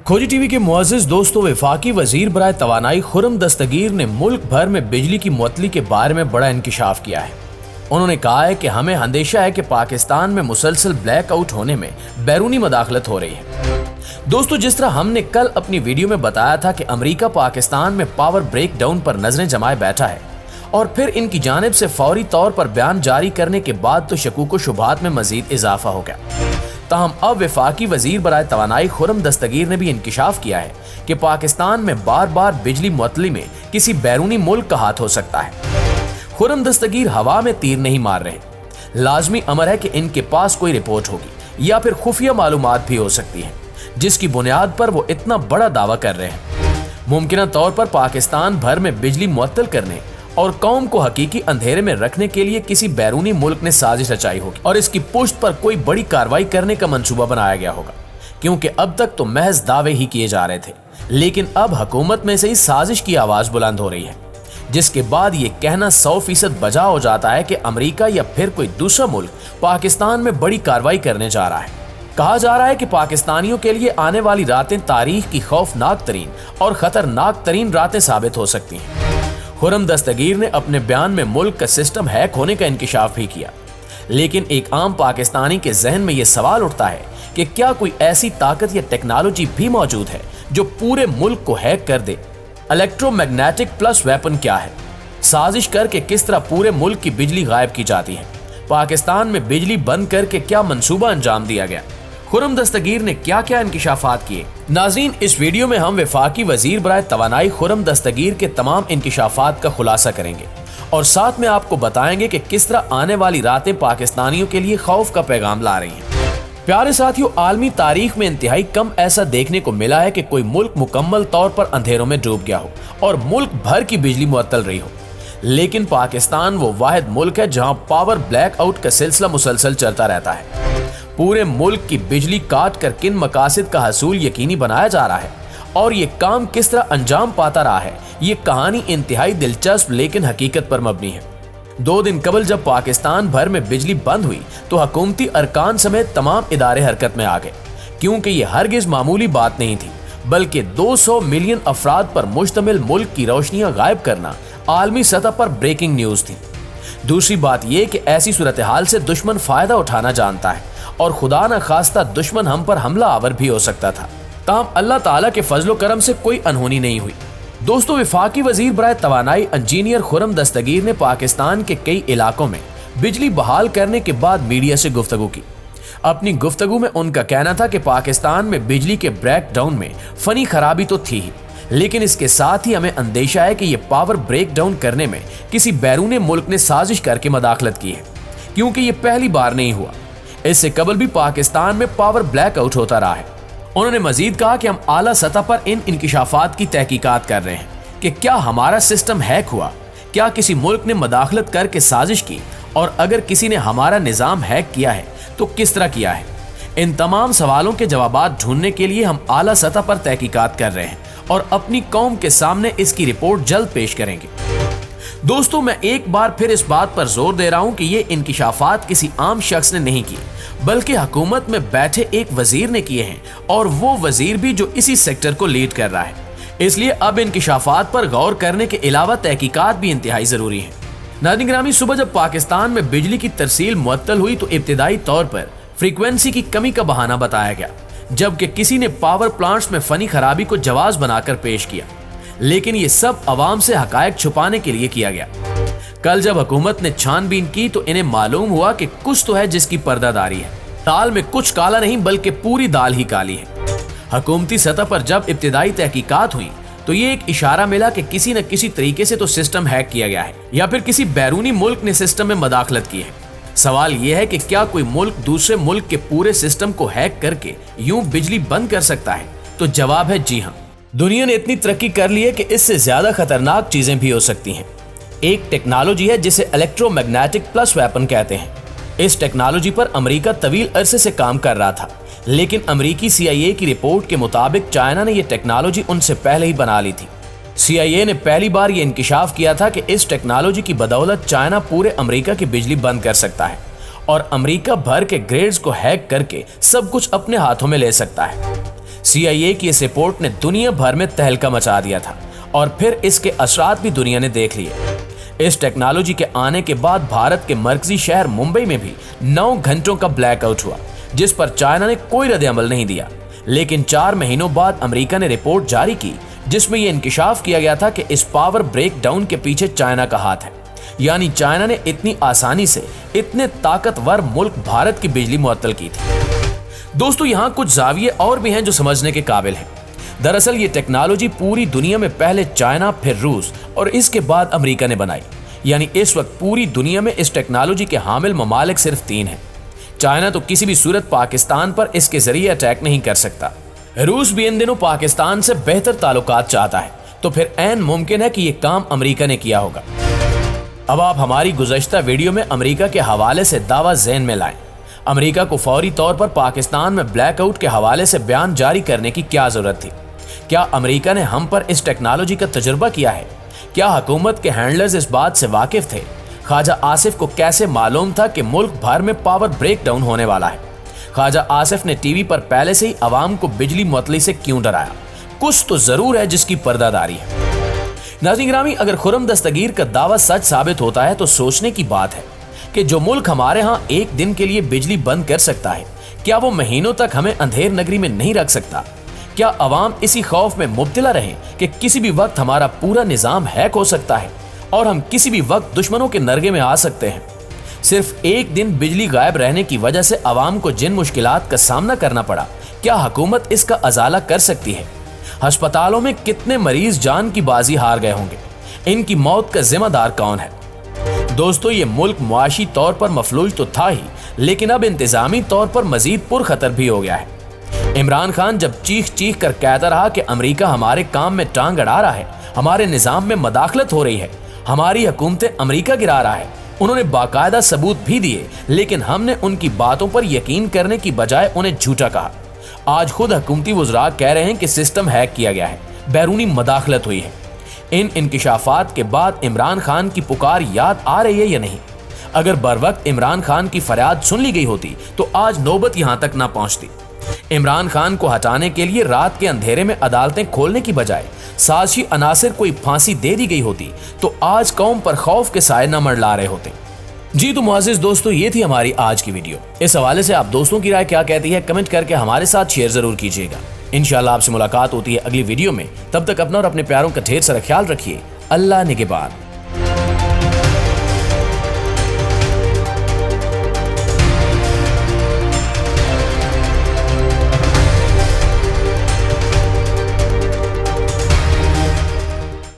खोजी टीवी के मुअज़्ज़िज़ दोस्तों, वफाकी वजीर बराए तवानाई खुर्रम दस्तगीर ने मुल्क भर में बिजली की मुअत्तली के बारे में बड़ा इंकिशाफ किया है। उन्होंने कहा है कि हमें अंदेशा है कि पाकिस्तान में मुसलसल ब्लैक आउट होने में बैरूनी मदाखलत हो रही है। दोस्तों, जिस तरह हमने कल अपनी वीडियो में बताया था कि अमेरिका पाकिस्तान में पावर ब्रेक डाउन पर नजरें जमाए बैठा है और फिर इनकी जानिब से फौरी तौर पर बयान जारी करने के बाद तो शकूक व शुबहात में मजीद इजाफा हो गया। ताहम अब वफाकी वजीर बराए तवानाई खुर्रम दस्तगीर ने भी इंकिशाफ किया है कि पाकिस्तान में बार बार बिजली मुअत्तली में किसी बैरूनी मुल्क का हाथ हो सकता है। खुर्रम दस्तगीर हवा में तीर नहीं मार रहे। लाजमी अमर है कि इनके पास कोई रिपोर्ट होगी या फिर खुफिया मालूमात भी हो सकती है जिसकी बुनियाद पर वो इतना बड़ा दावा कर रहे हैं। मुमकिन तौर पर पाकिस्तान भर में बिजली मुअत्तल करने और कौम को हकीकी अंधेरे में रखने के लिए किसी बैरूनी मुल्क ने साजिश रचाई होगी और इसकी पुष्ट पर कोई बड़ी कार्रवाई करने का मंसूबा बनाया गया होगा, क्योंकि अब तक तो महज दावे ही किए जा रहे थे, लेकिन अब हुकूमत में से ही साजिश की आवाज बुलंद हो रही है, जिसके बाद ये कहना 100% बजा हो जाता है कि अमेरिका या फिर कोई दूसरा मुल्क पाकिस्तान में बड़ी कार्रवाई करने जा रहा है। कहा जा रहा है कि पाकिस्तानियों के लिए आने वाली रातें तारीख की खौफनाक तरीन और खतरनाक तरीन रातें साबित हो सकती हैं। खुर्रम दस्तगीर ने अपने बयान में मुल्क का सिस्टम हैक होने का इंकिशाफ भी किया, लेकिन एक आम पाकिस्तानी के जहन में यह सवाल उठता है कि क्या कोई ऐसी ताकत या टेक्नोलॉजी भी मौजूद है जो पूरे मुल्क को हैक कर दे। इलेक्ट्रोमैग्नेटिक प्लस वेपन क्या है, साजिश करके किस तरह पूरे मुल्क की बिजली गायब की जाती है, पाकिस्तान में बिजली बंद करके क्या मंसूबा अंजाम दिया गया, खुर्रम दस्तगीर ने क्या क्या इंकिशाफात किए। नाज़रीन, इस वीडियो में हम वफाकी वजीर बराए तवानाई खुर्रम दस्तगीर के तमाम इंकिशाफात का खुलासा करेंगे और साथ में आपको बताएंगे कि किस तरह आने वाली रातें पाकिस्तानियों के लिए खौफ का पैगाम ला रही हैं। प्यारे साथियों, आलमी तारीख में इंतहाई कम ऐसा देखने को मिला है कि कोई मुल्क मुकम्मल तौर पर अंधेरों में डूब गया हो और मुल्क भर की बिजली मुअत्तल रही हो, लेकिन पाकिस्तान वो वाहिद मुल्क है जहां पावर ब्लैक आउट का सिलसिला मुसलसल चलता रहता है। पूरे मुल्क की बिजली काट कर किन मकासद का हसूल यकीनी बनाया जा रहा है और ये काम किस तरह अंजाम पाता रहा है, ये कहानी इंतहाई दिलचस्प लेकिन हकीकत पर मबनी है। 2 दिन कबल जब पाकिस्तान भर में बिजली बंद हुई तो हुकूमती अरकान समेत तमाम इदारे हरकत में आ गए, क्योंकि ये हरगिज मामूली बात नहीं थी, बल्कि 200 मिलियन अफराद पर मुश्तमिल मुल्क की रोशनियां गायब करना आलमी सतह पर ब्रेकिंग न्यूज थी। दूसरी बात यह कि ऐसी सूरत हाल से दुश्मन फायदा उठाना जानता है और खुदा न खास्ता दुश्मन हम पर हमला आवर भी हो सकता था। ताहम अल्लाह ताला के फजलो करम से कोई अनहोनी नहीं हुई। दोस्तों, वफाकी वजीर बराए तवानाई इंजीनियर खुर्रम दस्तगीर ने पाकिस्तान के कई इलाकों में बिजली बहाल करने के बाद मीडिया से गुफ्तगू की। अपनी गुफ्तगू में उनका कहना था कि पाकिस्तान में बिजली के ब्रेक डाउन में फनी खराबी तो थी ही, लेकिन इसके साथ ही हमें अंदेशा है कि यह पावर ब्रेक डाउन करने में किसी बैरूनी मुल्क ने साजिश करके मदाखलत की है, क्योंकि ये पहली बार नहीं हुआ। इससे कबल भी पाकिस्तान में पावर ब्लैक आउट होता रहा है। उन्होंने मजीद कहा कि हम आला सतह पर इन इंकिशाफात की तहकीकात कर रहे हैं कि क्या हमारा सिस्टम हैक हुआ, क्या किसी मुल्क ने मदाखलत करके साजिश की, और अगर किसी ने हमारा निज़ाम हैक किया है तो किस तरह किया है। इन तमाम सवालों के जवाबात ढूंढने के लिए हम आला सतह पर तहकीकात कर रहे हैं और अपनी कौम के सामने इसकी रिपोर्ट जल्द पेश करेंगे। दोस्तों, मैं एक बार फिर इस बात पर जोर दे रहा हूं कि ये इंकिशाफात किसी आम शख्स ने नहीं किए, बल्कि हुकूमत में बैठे एक वजीर ने किए हैं, और वो वजीर भी जो इसी सेक्टर को लीड कर रहा है। इसलिए अब इंकिशाफात पर गौर करने के अलावा तहकीकात भी इंतहाई जरूरी है। नाज़रीन ग्रामी, सुबह जब पाकिस्तान में बिजली की तरसील मुअत्तल हुई तो इब्तिदाई तौर पर फ्रीक्वेंसी की कमी का बहाना बताया गया, जबकि किसी ने पावर प्लांट्स में फनी खराबी को जवाज बनाकर पेश किया, लेकिन ये सब अवाम से हकायक छुपाने के लिए किया गया। कल जब हुकूमत ने छानबीन की तो इन्हें मालूम हुआ कि कुछ तो है जिसकी पर्दादारी है। दाल में कुछ काला नहीं बल्कि पूरी दाल ही काली है। हुकूमती सतह पर जब इब्तिदाई तहकीकात हुई तो ये एक इशारा मिला कि किसी न किसी तरीके से तो सिस्टम हैक किया गया है या फिर किसी बैरूनी मुल्क ने सिस्टम में मदाखलत की है। सवाल यह है कि क्या कोई मुल्क दूसरे मुल्क के पूरे सिस्टम को हैक करके यूं बिजली बंद कर सकता है? तो जवाब है जी हाँ। दुनिया ने इतनी तरक्की कर ली है कि इससे ज्यादा खतरनाक चीजें भी हो सकती हैं। एक टेक्नोलॉजी है जिसे इलेक्ट्रोमैग्नेटिक प्लस वेपन कहते हैं। इस टेक्नोलॉजी पर अमेरिका तवील अरसे से काम कर रहा था, लेकिन अमेरिकी CIA की रिपोर्ट के मुताबिक चाइना ने यह टेक्नोलॉजी उनसे पहले ही बना ली थी। CIA ने पहली बार यह इंकिशाफ किया था कि इस टेक्नोलॉजी की बदौलत चाइना पूरे अमेरिका की बिजली बंद कर सकता है और अमेरिका भर के ग्रिड्स को हैक करके सब कुछ अपने हाथों में ले सकता है। CIA की इस रिपोर्ट ने दुनिया भर में तहलका मचा दिया था और फिर इसके असरात भी दुनिया ने देख लिए। इस टेक्नोलॉजी के आने के बाद भारत के मरकजी शहर मुंबई में भी 9 घंटों का ब्लैकआउट हुआ, जिस पर चाइना ने कोई रद्द-ए-अमल नहीं दिया। लेकिन 4 महीनों बाद अमेरिका ने रिपोर्ट जारी की जिसमें यह इंकिशाफ किया गया था कि इस पावर ब्रेकडाउन के पीछे चाइना का हाथ है। यानी चाइना ने इतनी आसानी से इतने ताकतवर मुल्क भारत की बिजली मुअत्तल की थी। दोस्तों, यहाँ कुछ जाविये और भी हैं जो समझने के काबिल हैं। दरअसल ये टेक्नोलॉजी पूरी दुनिया में पहले चाइना, फिर रूस और इसके बाद अमेरिका ने बनाई। यानी इस वक्त पूरी दुनिया में इस टेक्नोलॉजी के हामिल ममालिक सिर्फ 3 हैं। चाइना तो किसी भी सूरत पाकिस्तान पर इसके जरिए अटैक नहीं कर सकता। रूस भी इन दिनों पाकिस्तान से बेहतर ताल्लुकात चाहता है, तो फिर ऐन मुमकिन है कि ये काम अमेरिका ने किया होगा। अब आप हमारी गुज़श्ता वीडियो में अमेरिका के हवाले से दावा ज़हन में लाएं। अमेरिका को फौरी तौर पर पाकिस्तान में ब्लैकआउट के हवाले से बयान जारी करने की क्या जरूरत थी? क्या अमेरिका ने हम पर इस टेक्नोलॉजी का तजुर्बा किया है? क्या हुकूमत के हैंडलर्स इस बात से वाकिफ थे? ख्वाजा आसिफ को कैसे मालूम था कि मुल्क भर में पावर ब्रेकडाउन होने वाला है? ख्वाजा आसिफ ने टीवी पर पहले से ही अवाम को बिजली मुअत्तली से क्यों डराया? कुछ तो जरूर है जिसकी पर्दादारी है। नाज़रीन गिरामी, अगर खुर्रम दस्तगीर का दावा सच साबित होता है तो सोचने की बात है कि जो मुल्क हमारे यहाँ एक दिन के लिए बिजली बंद कर सकता है, क्या वो महीनों तक हमें अंधेर नगरी में नहीं रख सकता? क्या अवाम इसी खौफ में मुब्तला रहे कि किसी भी वक्त हमारा पूरा निजाम हैक हो सकता है और हम किसी भी वक्त दुश्मनों के नरगे में आ सकते हैं? सिर्फ एक दिन बिजली गायब रहने की वजह से अवाम को जिन मुश्किलात का सामना करना पड़ा, क्या हुकूमत इसका अजाला कर सकती है? अस्पतालों में कितने मरीज जान की बाजी हार गए होंगे? इनकी मौत का जिम्मेदार कौन है? दोस्तों, ये मुल्क मुआशी तौर पर मफलूज तो था ही, लेकिन अब इंतजामी तौर पर मजीद पुरखतर भी हो गया है। इमरान खान जब चीख चीख कर कहता रहा कि अमेरिका हमारे काम में टांग अड़ा रहा है, हमारे निजाम में मदाखलत हो रही है, हमारी हुकूमतें अमेरिका गिरा रहा है, उन्होंने बाकायदा सबूत भी दिए, लेकिन हमने उनकी बातों पर यकीन करने की बजाय उन्हें झूठा कहा। आज खुद हुकूमती वज़रा कह रहे हैं कि सिस्टम हैक किया गया है, बैरूनी मदाखलत हुई है। इन इंकिशाफात के बाद इमरान खान की पुकार याद आ रही है या नहीं? अगर बरवक्त इमरान खान की फरियाद सुन ली गई होती तो आज नौबत यहां तक ना पहुंचती। इमरान खान को हटाने के लिए रात के अंधेरे में अदालतें खोलने की बजाय साजिशी अनासिर को फांसी दे दी गई होती तो आज कौम पर खौफ के साए न मंडला रहे होते। जी तो मुअज़्ज़िज़ दोस्तों, ये थी हमारी आज की वीडियो। इस हवाले से आप दोस्तों की राय क्या कहती है, कमेंट करके हमारे साथ शेयर जरूर कीजिएगा। इंशाअल्लाह आपसे मुलाकात होती है अगली वीडियो में। तब तक अपना और अपने प्यारों का ढेर सारा ख्याल रखिए। अल्लाह निगहबान।